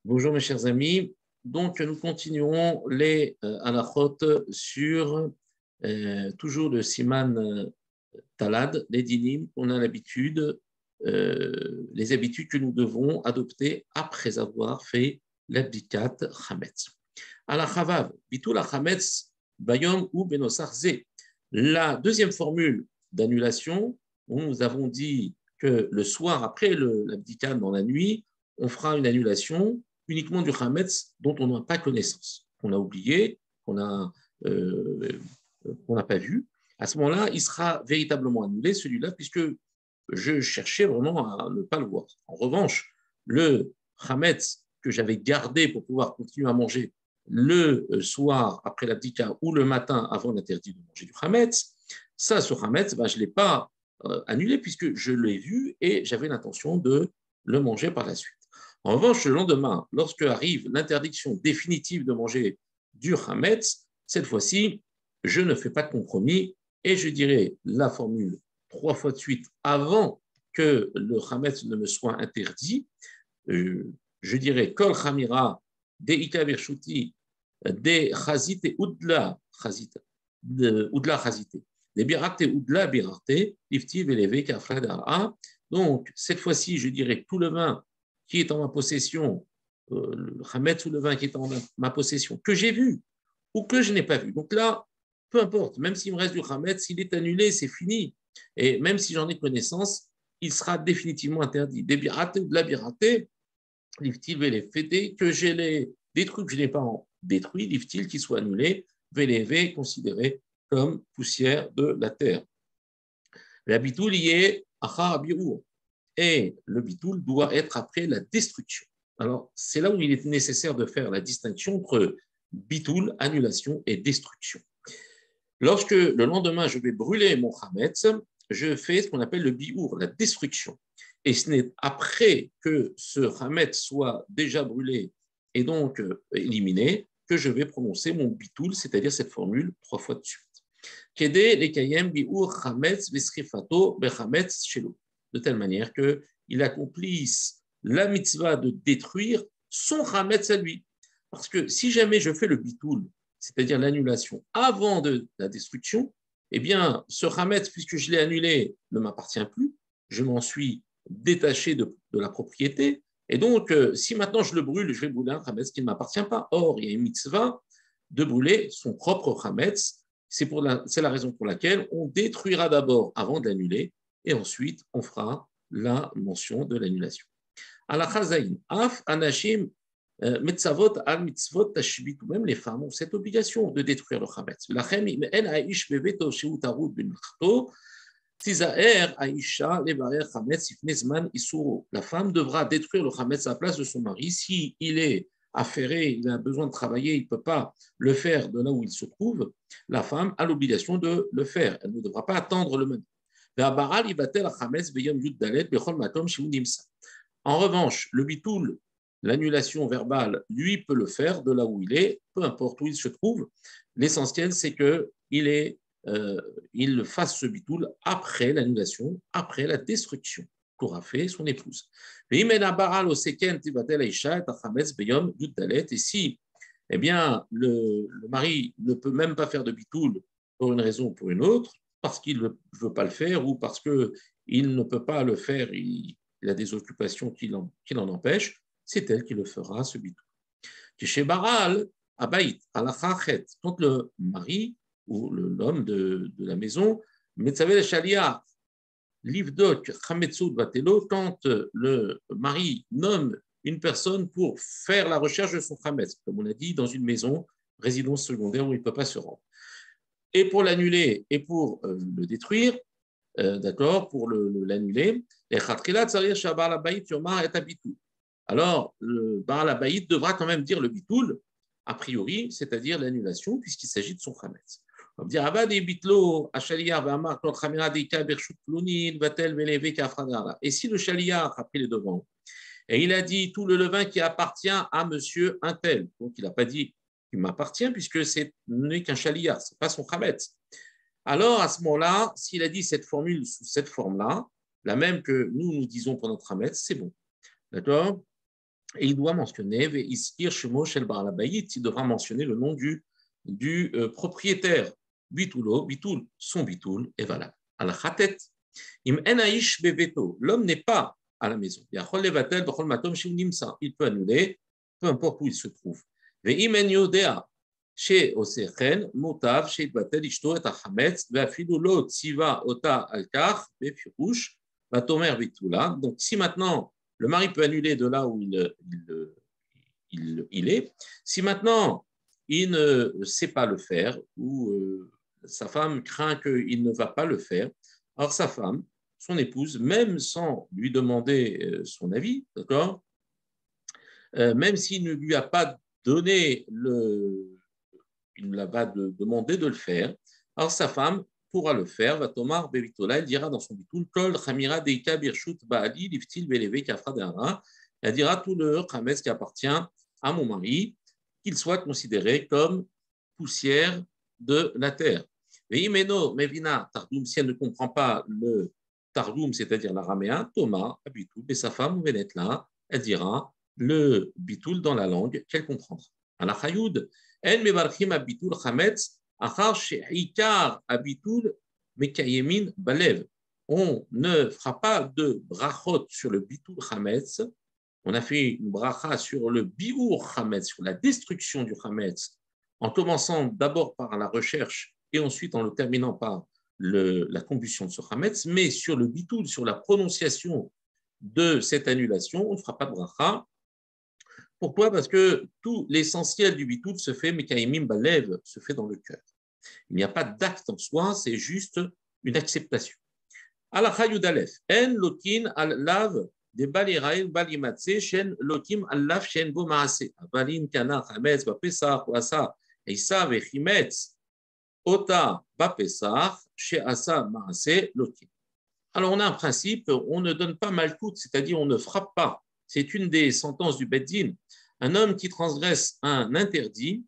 Bonjour mes chers amis. Donc nous continuons les halachot sur toujours le siman talad, les dinim. On a l'habitude, les habitudes que nous devons adopter après avoir fait l'abdikat chametz. Ala chavav, bitul chametz bayom ou benosar ze. La deuxième formule d'annulation, nous avons dit que le soir après l'abdikat dans la nuit, on fera une annulation uniquement du chametz dont on n'a pas connaissance, qu'on a oublié, qu'on n'a pas vu. À ce moment-là, il sera véritablement annulé, celui-là, puisque je cherchais vraiment à ne pas le voir. En revanche, le chametz que j'avais gardé pour pouvoir continuer à manger le soir après l'abdika ou le matin avant l'interdit de manger du chametz, ça, ce chametz, je ne l'ai pas annulé puisque je l'ai vu et j'avais l'intention de le manger par la suite. En revanche, le lendemain, lorsque arrive l'interdiction définitive de manger du chametz, cette fois-ci, je ne fais pas de compromis et je dirai la formule 3 fois de suite avant que le chametz ne me soit interdit. Je dirais kol chamira de ika vershuti de chazite udla chazite udla chazite de birate udla birate lifti veleve kafradara. Donc cette fois-ci, je dirais tout le vin qui est en ma possession, le chametz ou le vin qui est en ma possession, que j'ai vu ou que je n'ai pas vu. Donc là, peu importe, même s'il me reste du chametz, s'il est annulé, c'est fini. Et même si j'en ai connaissance, il sera définitivement interdit. Des biratés ou de la biraté, l'iftil les fêter, que j'ai des trucs que je n'ai pas détruits, l'iftil qui soit annulé, vélévé, considéré comme poussière de la terre. La bitoul y est achar bi'ur. Et le bitoul doit être après la destruction. Alors, c'est là où il est nécessaire de faire la distinction entre bitoul, annulation, et destruction. Lorsque le lendemain, je vais brûler mon chametz, je fais ce qu'on appelle le biour, la destruction. Et ce n'est après que ce chametz soit déjà brûlé et donc éliminé que je vais prononcer mon bitoul, c'est-à-dire cette formule 3 fois de suite. Kede lekayem biour chametz vesrifato bechametz shelo. De telle manière qu'il accomplisse la mitzvah de détruire son chametz à lui. Parce que si jamais je fais le bitoul, c'est-à-dire l'annulation avant de la destruction, eh bien, ce chametz, puisque je l'ai annulé, ne m'appartient plus. Je m'en suis détaché de la propriété. Et donc, si maintenant je le brûle, je vais brûler un chametz qui ne m'appartient pas. Or, il y a une mitzvah de brûler son propre chametz. C'est la raison pour laquelle on détruira d'abord avant de l'annuler et ensuite on fera la mention de l'annulation. Alacha zayin, af anashim metzavot al mitzvot tashbit, ou même les femmes ont cette obligation de détruire le chametz. Lachem im en aish beveto shehu tarud b'milchato tizaer aisha levarer chametz ifnei zman isuro. La femme devra détruire le chametz à la place de son mari si il est affairé, il a besoin de travailler, il ne peut pas le faire de là où il se trouve. La femme a l'obligation de le faire. Elle ne devra pas attendre le moment. En revanche, le bitoul, l'annulation verbale, lui peut le faire de là où il est, peu importe où il se trouve. L'essentiel, c'est qu'il fasse ce bitoul après l'annulation, après la destruction qu'aura fait son épouse. Et si eh bien, le mari ne peut même pas faire de bitoul pour une raison ou pour une autre, parce qu'il ne veut pas le faire ou parce qu'il ne peut pas le faire, il a des occupations qui l'en empêchent, c'est elle qui le fera, ce bitoul. Chez Baral, Abaït, Alachachet, quand le mari ou l'homme de la maison, Metzavel Shalia, Livdok, Chametzut Vatelo, quand le mari nomme une personne pour faire la recherche de son chametz, comme on a dit, dans une maison, résidence secondaire où il ne peut pas se rendre. Et pour l'annuler et pour le détruire, d'accord, pour l'annuler, alors le Baal Abaït devra quand même dire le bitoul, a priori, c'est-à-dire l'annulation, puisqu'il s'agit de son chametz. On va dire, et si le chaliar a pris les devants et il a dit tout le levain qui appartient à monsieur un tel, donc il n'a pas dit qu'il m'appartient puisque ce n'est qu'un chaliar, ce n'est pas son chametz. Alors à ce moment-là, s'il a dit cette formule sous cette forme-là, la même que nous disons pour notre chametz, c'est bon. D'accord? et il doit mentionner Iskir Shemo Shel Baal Habayit, il devra mentionner le nom du propriétaire. Bitulo, bitul, son bitul est valable. Al Khatet, Im Enaish Beveto, l'homme n'est pas à la maison. Yachol Levatel, Bachol Matom Shim Nimsa, il peut annuler, peu importe où il se trouve. Ve'im En Yodea, She Osechen, Motav, She Batel Ishto et Achametz, Ve'afidu Lo Tziva Ota Alkar, Ve'firouche, Vatomer Bitula. Donc, si maintenant le mari peut annuler de là où il est, si maintenant il ne sait pas le faire ou sa femme craint qu'il ne va pas le faire, alors sa femme, son épouse, même sans lui demander son avis, d'accord, même s'il ne lui a pas donné il ne l'a pas demandé de le faire, alors sa femme pourra le faire. Va Tomar Bevitola, elle dira dans son bitoul, Kol Chamira Deika Birshut Baali Liftil Beleve Kafra Dera, elle dira tout le Khametz qui appartient à mon mari, qu'il soit considéré comme poussière de la terre. Veimeno Mevina Tardoum, si elle ne comprend pas le Tardoum, c'est-à-dire l'araméen, Thomas, Abitul, et sa femme, là, elle dira le bitoul dans la langue qu'elle comprendra. À la Chayoud, En Mevarchim Abitul Chametz, Achar Sheikar Abitul Mekayemin Balev. On ne fera pas de brachot sur le bitul Chametz. On a fait une bracha sur le biur Chametz, sur la destruction du Chametz, en commençant d'abord par la recherche et ensuite en le terminant par la combustion de ce Chametz, mais sur le bitul, sur la prononciation de cette annulation, on ne fera pas de bracha. Pourquoi? Parce que tout l'essentiel du bitul se fait, Mekaimim Balev, se fait dans le cœur. Il n'y a pas d'acte en soi, c'est juste une acceptation. Alacha Yudalef, En Lokin al Lav de Balirail Balimatse, Shen Lokim al Lav Shen Bo Maase, Balim Kana Chametz Bapesach, Wasa, Eisa Vechimetz, Ota Bapesach, She Asa Maase Lokim. Alors on a un principe, on ne donne pas malkout, c'est-à-dire on ne frappe pas. C'est une des sentences du Beddin. Un homme qui transgresse un interdit,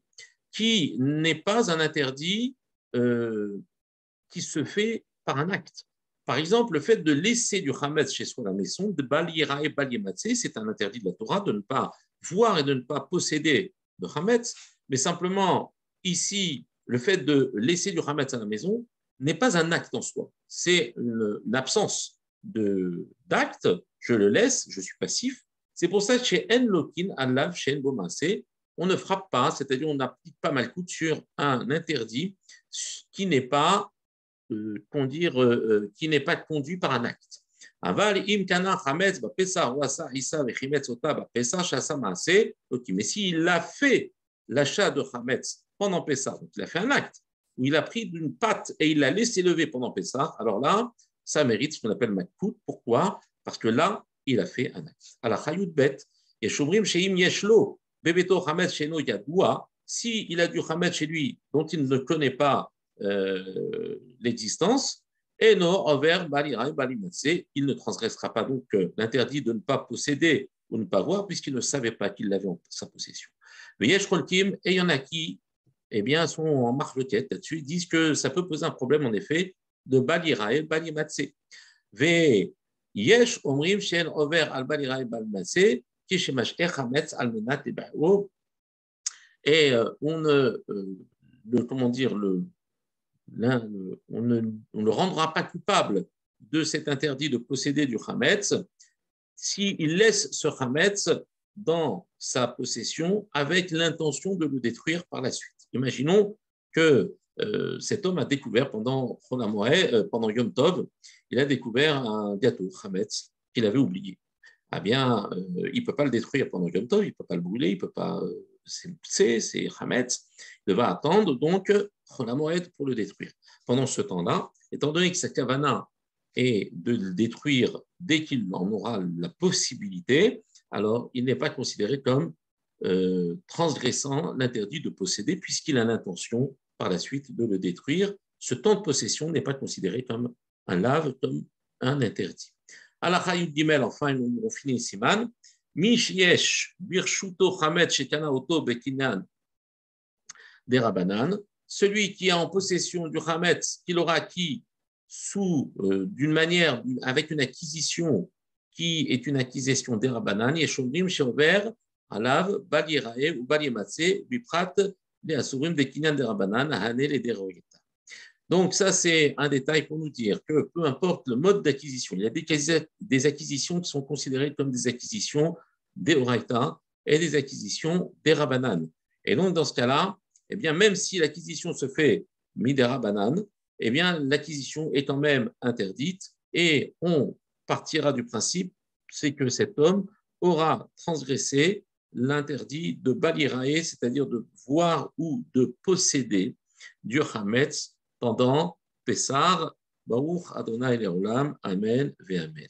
qui n'est pas un interdit qui se fait par un acte. Par exemple, le fait de laisser du chametz chez soi à la maison, de balira et balimatse, c'est un interdit de la Torah de ne pas voir et de ne pas posséder de chametz, mais simplement ici, le fait de laisser du chametz à la maison n'est pas un acte en soi. C'est une absence d'acte. Je le laisse, je suis passif. C'est pour ça que chez En Lokin, Alav, chez En Bomassé, on ne frappe pas, c'est-à-dire on n'applique pas malkout sur un interdit qui n'est pas, qui n'est pas conduit par un acte. Mais s'il a fait l'achat de Chametz pendant Pessah, donc il a fait un acte, où il a pris d'une pâte et il l'a laissé lever pendant Pessah, alors là, ça mérite ce qu'on appelle malkout. Pourquoi? Parce que là, il a fait un acte. À la Chayout Bet, et Shomrim Sheim Yeshlo, Bebeto Chametz Sheno Yadoua, s'il a du Chametz chez lui dont il ne connaît pas l'existence, et non, envers Balirai Balimatse, il ne transgressera pas donc l'interdit de ne pas posséder ou ne pas voir, puisqu'il ne savait pas qu'il l'avait en sa possession. Mais Yesh Rolkim, et il y en a qui eh bien, sont en marque le tête là-dessus, ils disent que ça peut poser un problème en effet de Balirai Balimatse. Ve Yesh Omrim Shen Over al Balirai Balimatse, Kishemash Echametz al Menat et Ba'o. Et on ne, comment dire, on ne le rendra pas coupable de cet interdit de posséder du Chametz s'il laisse ce Chametz dans sa possession avec l'intention de le détruire par la suite. Imaginons que cet homme a découvert pendant Yom Tov, il a découvert un gâteau Chametz qu'il avait oublié. Ah bien, il ne peut pas le détruire pendant Yom Tov, il ne peut pas le brûler, il ne peut pas. C'est Chametz. Il va attendre donc Cholamoed pour le détruire. Pendant ce temps-là, étant donné que sa kavana est de le détruire dès qu'il en aura la possibilité, alors il n'est pas considéré comme transgressant l'interdit de posséder puisqu'il a l'intention par la suite de le détruire. Ce temps de possession n'est pas considéré comme un lave, comme un interdit. À la Chayut Gimel, enfin, on finit Siman. Mish yesh birshuto chametz shekana oto bekinyan des Rabanan, celui qui est en possession du chametz qu'il aura acquis d'une manière, avec une acquisition qui est une acquisition des Rabbanan, Yeshomrim Sheover, Alav, Bal Yirae ou Bal Yematse, Biprat, les Asurim des Kinyan des Rabbanan, Hanel et des Royeta. Donc, ça, c'est un détail pour nous dire que peu importe le mode d'acquisition, il y a des acquisitions qui sont considérées comme des acquisitions des Oraita et des acquisitions des Rabbanan. Et donc, dans ce cas-là, eh bien, même si l'acquisition se fait mi-des Rabbanan, eh bien, l'acquisition est quand même interdite et on partira du principe, c'est que cet homme aura transgressé l'interdit de balirae, c'est-à-dire de voir ou de posséder du Hametz pendant Pessar, Baruch Adonai Leolam, Amen, Ve Amen.